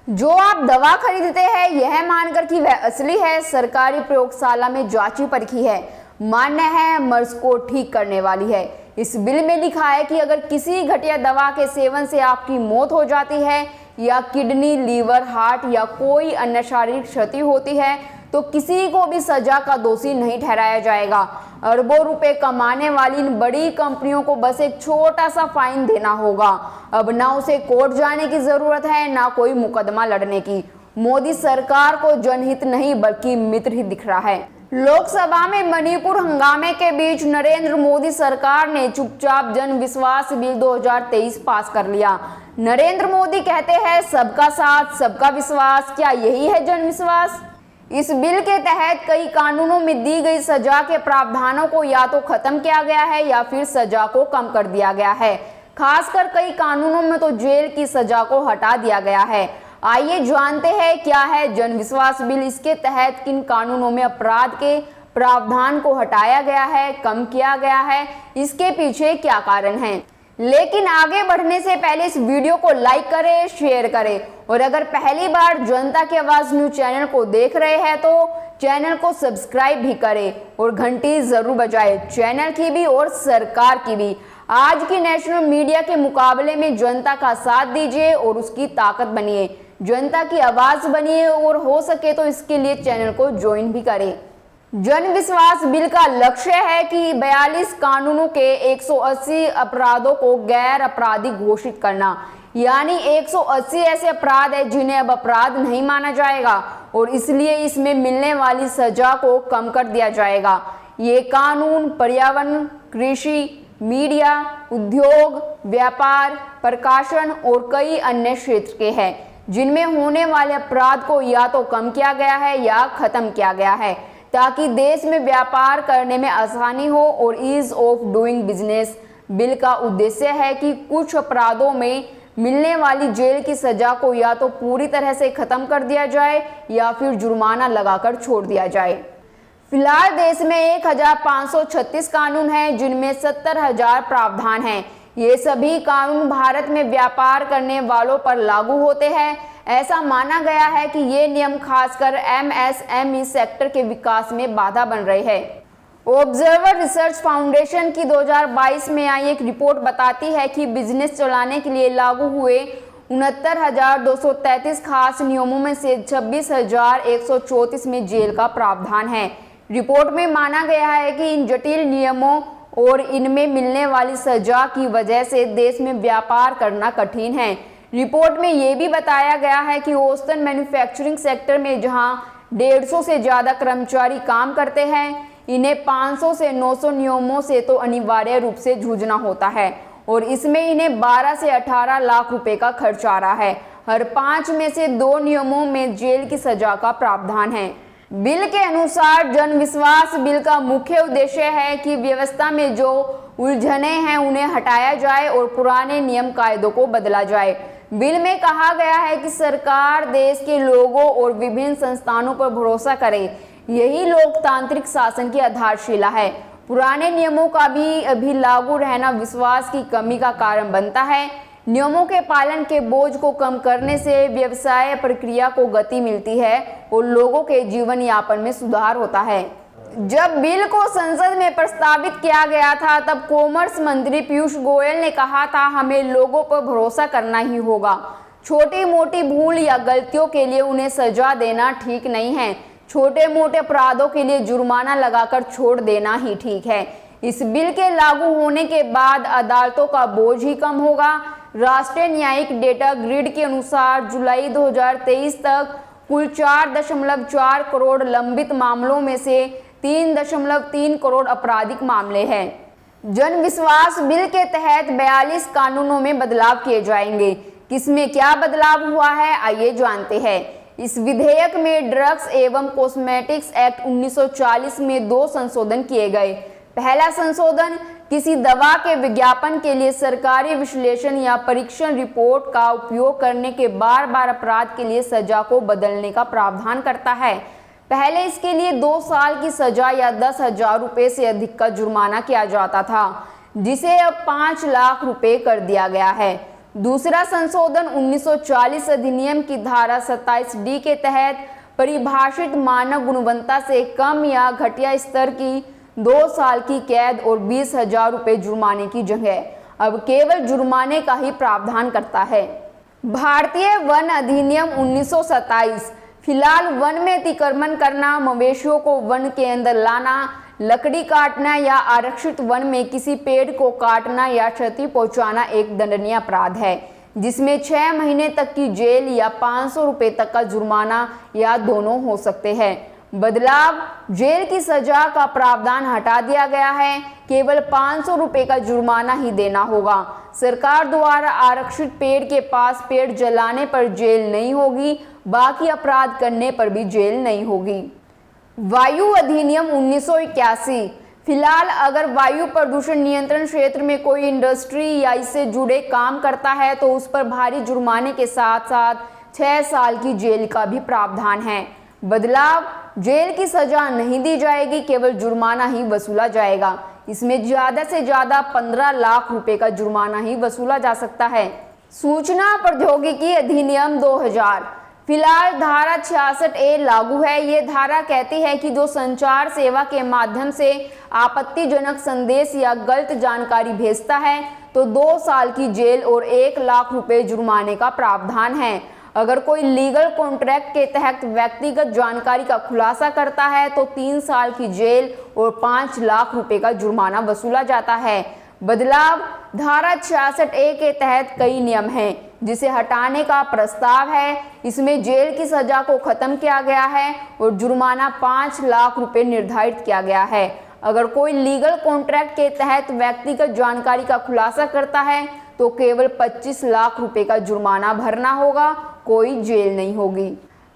जो आप दवा खरीदते हैं यह मानकर कि वह असली है, सरकारी प्रयोगशाला में जांची परखी है, मान्य है, मर्ज को ठीक करने वाली है। इस बिल में लिखा है कि अगर किसी घटिया दवा के सेवन से आपकी मौत हो जाती है या किडनी, लीवर, हार्ट या कोई अन्य शारीरिक क्षति होती है तो किसी को भी सजा का दोषी नहीं ठहराया जाएगा। अरबों रुपए कमाने वाली इन बड़ी कंपनियों को बस एक छोटा सा फाइन देना होगा। अब ना उसे कोर्ट जाने की जरूरत है, ना कोई मुकदमा लड़ने की। मोदी सरकार को जनहित नहीं बल्कि मित्र ही दिख रहा है। लोकसभा में मणिपुर हंगामे के बीच नरेंद्र मोदी सरकार ने चुपचाप जन विश्वास बिल 2023 पास कर लिया। नरेंद्र मोदी कहते हैं सबका साथ सबका विश्वास, क्या यही है जन विश्वास? इस बिल के तहत कई कानूनों में दी गई सजा के प्रावधानों को या तो खत्म किया गया है या फिर सजा को कम कर दिया गया है। खासकर कई कानूनों में तो जेल की सजा को हटा दिया गया है। आइए जानते हैं क्या है जन विश्वास बिल, इसके तहत किन कानूनों में अपराध के प्रावधान को हटाया गया है, कम किया गया है, इसके पीछे क्या कारण है। लेकिन आगे बढ़ने से पहले इस वीडियो को लाइक करें, शेयर करें और अगर पहली बार जनता की आवाज न्यूज चैनल को देख रहे हैं तो चैनल को सब्सक्राइब भी करें और घंटी जरूर बजाएं, चैनल की भी और सरकार की भी। आज की नेशनल मीडिया के मुकाबले में जनता का साथ दीजिए और उसकी ताकत बनिए, जनता की आवाज बनिए और हो सके तो इसके लिए चैनल को ज्वाइन भी करें। जन विश्वास बिल का लक्ष्य है कि 42 कानूनों के 180 अपराधों को गैर आपराधिक घोषित करना, यानी 180 ऐसे अपराध है जिन्हें अब अपराध नहीं माना जाएगा और इसलिए इसमें मिलने वाली सजा को कम कर दिया जाएगा। ये कानून पर्यावरण, कृषि, मीडिया, उद्योग, व्यापार, प्रकाशन और कई अन्य क्षेत्र के हैं जिनमें होने वाले अपराध को या तो कम किया गया है या खत्म किया गया है ताकि देश में व्यापार करने में आसानी हो और ease of doing business. Bill का उद्देश्य है कि कुछ अपराधों में मिलने वाली जेल की सजा को या तो पूरी तरह से खत्म कर दिया जाए या फिर जुर्माना लगाकर छोड़ दिया जाए। फिलहाल देश में 1536 कानून हैं जिनमें 70,000 प्रावधान हैं। ये सभी कानून भारत में व्यापार करने वालों पर लागू होते हैं। ऐसा माना गया है कि ये नियम खासकर एमएसएमई सेक्टर के विकास में बाधा बन रहे हैं। ऑब्जर्वर रिसर्च फाउंडेशन की 2022 में आई एक रिपोर्ट बताती है कि बिजनेस चलाने के लिए लागू हुए 69,233 खास नियमों में से 26,134 में जेल का प्रावधान है। रिपोर्ट में माना गया है कि इन जटिल नियमों और इनमें मिलने वाली सजा की वजह से देश में व्यापार करना कठिन है। रिपोर्ट में यह भी बताया गया है कि औसतन मैन्युफैक्चरिंग सेक्टर में जहां 150 से ज़्यादा कर्मचारी काम करते हैं, इन्हें 500 से 900 नियमों से तो अनिवार्य रूप से जूझना होता है और इसमें इन्हें 12 से 18 लाख रुपए का खर्च आ रहा है। हर 5 में से 2 नियमों में जेल की सजा का प्रावधान है। बिल के अनुसार जन विश्वास बिल का मुख्य उद्देश्य है कि व्यवस्था में जो उलझने हैं उन्हें हटाया जाए और पुराने नियम कायदों को बदला जाए। बिल में कहा गया है कि सरकार देश के लोगों और विभिन्न संस्थानों पर भरोसा करे, यही लोकतांत्रिक शासन की आधारशिला है। पुराने नियमों का भी अभी लागू रहना विश्वास की कमी का कारण बनता है। नियमों के पालन के बोझ को कम करने से व्यवसाय प्रक्रिया को गति मिलती है और लोगों के जीवन यापन में सुधार होता है। जब बिल को संसद में प्रस्तावित किया गया था तब कॉमर्स मंत्री पीयूष गोयल ने कहा था हमें लोगों पर भरोसा करना ही होगा। छोटी मोटी भूल या गलतियों के लिए उन्हें सजा देना ठीक नहीं है, छोटे मोटे अपराधों के लिए जुर्माना लगाकर छोड़ देना ही ठीक है। इस बिल के लागू होने के बाद अदालतों का बोझ ही कम होगा। राष्ट्रीय न्यायिक डेटा ग्रिड के अनुसार जुलाई 2023 तक कुल 4.4 करोड़ लंबित मामलों में से 3.3 करोड़ आपराधिक मामले हैं। जन विश्वास बिल के तहत 42 कानूनों में बदलाव किए जाएंगे। किसमें क्या बदलाव हुआ है आइए जानते हैं। इस विधेयक में ड्रग्स एवं कॉस्मेटिक्स एक्ट 1940 में 2 संशोधन किए गए। पहला संशोधन किसी दवा के विज्ञापन के लिए सरकारी विश्लेषण या परीक्षण रिपोर्ट का उपयोग करने के बार अपराध के लिए सजा को बदलने का प्रावधान करता है। पहले इसके लिए 2 साल की सजा या 10,000 रुपए से अधिक का जुर्माना किया जाता था, जिसे अब 5 लाख रुपए कर दिया गया है। दूसरा संशोधन 1940 अधिनियम की धारा 27D के तहत परिभाषित मानक गुणवत्ता से कम या घटिया स्तर की 2 साल की कैद और 20,000 रुपये जुर्माने की जगह अब केवल जुर्माने का ही प्रावधान करता है। भारतीय वन अधिनियम 1927 फिलहाल वन में अतिक्रमण करना, मवेशियों को वन के अंदर लाना, लकड़ी काटना या आरक्षित वन में किसी पेड़ को काटना या क्षति पहुंचाना एक दंडनीय अपराध है, जिसमें 6 महीने तक की जेल या 500 रुपये तक का जुर्माना या दोनों हो सकते हैं। बदलाव, जेल की सजा का प्रावधान हटा दिया गया है, केवल 500 रुपये का जुर्माना ही देना होगा। सरकार द्वारा आरक्षित पेड़ के पास पेड़ जलाने पर जेल नहीं होगी, बाकी अपराध करने पर भी जेल नहीं होगी। वायु अधिनियम 1981 फिलहाल अगर वायु प्रदूषण नियंत्रण क्षेत्र में कोई इंडस्ट्री या इससे जुड़े काम करता है तो उस पर भारी जुर्माने के साथ साथ 6 साल की जेल का भी प्रावधान है। बदलाव, जेल की सजा नहीं दी जाएगी, केवल जुर्माना ही वसूला जाएगा। इसमें ज़्यादा से ज़्यादा 15 लाख रुपए का जुर्माना ही वसूला जा सकता है। सूचना प्रौद्योगिकी अधिनियम 2000 फिलहाल धारा 66A लागू है। ये धारा कहती है कि जो संचार सेवा के माध्यम से आपत्तिजनक संदेश या गलत जानकारी भेजता है तो 2 साल की जेल और 1 लाख रुपए जुर्माने का प्रावधान है। अगर कोई लीगल कॉन्ट्रैक्ट के तहत व्यक्तिगत जानकारी का खुलासा करता है तो 3 साल की जेल और 5 लाख रुपए का जुर्माना वसूला जाता है। बदलाव, धारा 66A के तहत कई नियम हैं जिसे हटाने का प्रस्ताव है। इसमें जेल की सजा को खत्म किया गया है और जुर्माना 5 लाख रुपए निर्धारित किया गया है। अगर कोई लीगल कॉन्ट्रैक्ट के तहत व्यक्तिगत जानकारी का खुलासा करता है तो केवल 25 लाख रुपए का जुर्माना भरना होगा, कोई जेल नहीं होगी।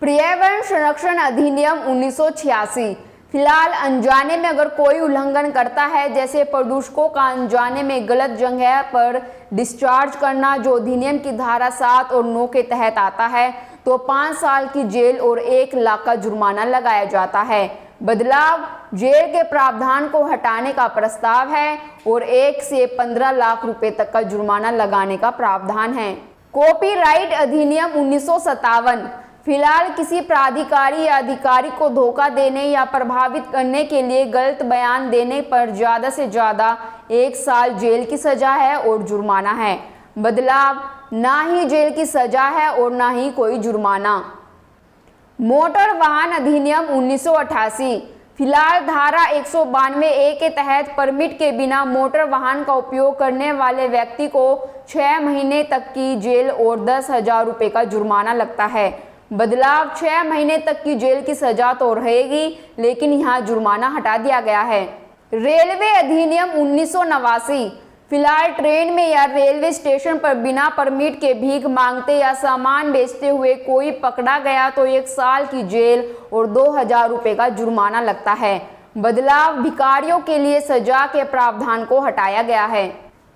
पर्यावरण संरक्षण अधिनियम 1986 फिलहाल अनजाने में अगर कोई उल्लंघन करता है, जैसे प्रदूषकों का अनजाने में गलत जगह पर डिस्चार्ज करना, जो अधिनियम की धारा 7 और 9 के तहत आता है, तो 5 साल की जेल और 1 लाख का जुर्माना लगाया जाता है। बदलाव, जेल के प्रावधान को हटाने का प्रस्ताव है और 1 से 15 लाख रुपए तक का जुर्माना लगाने का प्रावधान है। कॉपीराइट अधिनियम 1957 फिलहाल किसी प्राधिकारी या अधिकारी को धोखा देने या प्रभावित करने के लिए गलत बयान देने पर ज़्यादा से ज़्यादा 1 साल जेल की सजा है और जुर्माना है। बदलाव, ना ही जेल की सजा है और ना ही कोई जुर्माना। मोटर वाहन अधिनियम 1988 फिलहाल धारा 192A के तहत परमिट के बिना मोटर वाहन का उपयोग करने वाले व्यक्ति को 6 महीने तक की जेल और 10,000 रुपये का जुर्माना लगता है। बदलाव, 6 महीने तक की जेल की सजा तो रहेगी, लेकिन यहाँ जुर्माना हटा दिया गया है। रेलवे अधिनियम 1989 फिलहाल ट्रेन में या रेलवे स्टेशन पर बिना परमिट के भीख मांगते या सामान बेचते हुए कोई पकड़ा गया तो 1 साल की जेल और 2,000 रुपये का जुर्माना लगता है। बदलाव, भिखारियों के लिए सजा के प्रावधान को हटाया गया है।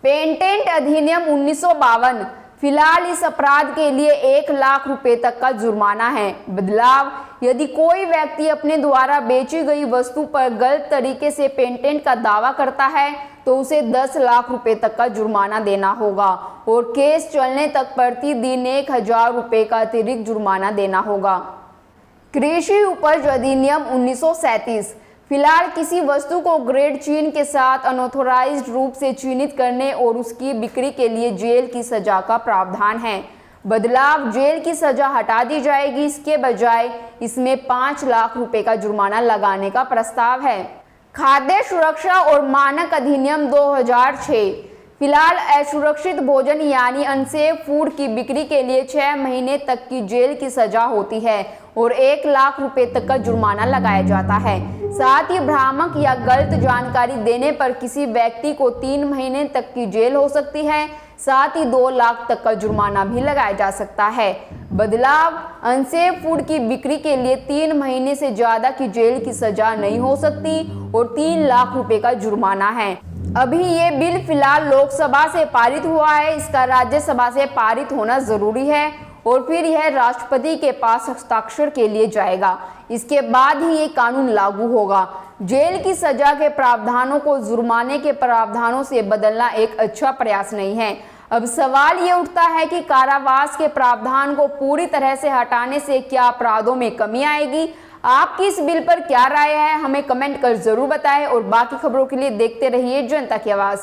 पेटेंट अधिनियम 1952 फिलहाल इस अपराध के लिए 1 लाख रुपए तक का जुर्माना है। बदलाव, यदि कोई व्यक्ति अपने द्वारा बेची गई वस्तु पर गलत तरीके से पेटेंट का दावा करता है तो उसे 10 लाख रुपए तक का जुर्माना देना होगा और केस चलने तक प्रतिदिन 1,000 रुपये का अतिरिक्त जुर्माना देना होगा। कृषि उपज अधिनियम 1937 फिलहाल किसी वस्तु को ग्रेड चिन्ह के साथ अनऑथोराइज्ड रूप से चिन्हित करने और उसकी बिक्री के लिए जेल की सजा का प्रावधान है। बदलाव, जेल की सजा हटा दी जाएगी, इसके बजाय इसमें 5 लाख रुपए का जुर्माना लगाने का प्रस्ताव है। खाद्य सुरक्षा और मानक अधिनियम 2006 फिलहाल असुरक्षित भोजन यानी अनसेफ फूड की बिक्री के लिए 6 महीने तक की जेल की सजा होती है और 1 लाख रुपए तक का जुर्माना लगाया जाता है। साथ ही भ्रामक या गलत जानकारी देने पर किसी व्यक्ति को 3 महीने तक की जेल हो सकती है, साथ ही 2 लाख तक का जुर्माना भी लगाया जा सकता है। बदलाव, अनसेफ फूड की बिक्री के लिए 3 महीने से ज्यादा की जेल की सजा नहीं हो सकती और 3 लाख रुपए का जुर्माना है। अभी ये बिल फिलहाल लोकसभा से पारित हुआ है, इसका राज्यसभा से पारित होना जरूरी है और फिर यह राष्ट्रपति के पास हस्ताक्षर के लिए जाएगा। इसके बाद ही ये कानून लागू होगा। जेल की सजा के प्रावधानों को जुर्माने के प्रावधानों से बदलना एक अच्छा प्रयास नहीं है। अब सवाल ये उठता है कि कारावास के प्रावधान को पूरी तरह से हटाने से क्या अपराधों में कमी आएगी। आपकी इस बिल पर क्या राय है, हमें कमेंट कर जरूर बताएं और बाकी खबरों के लिए देखते रहिए जनता की आवाज।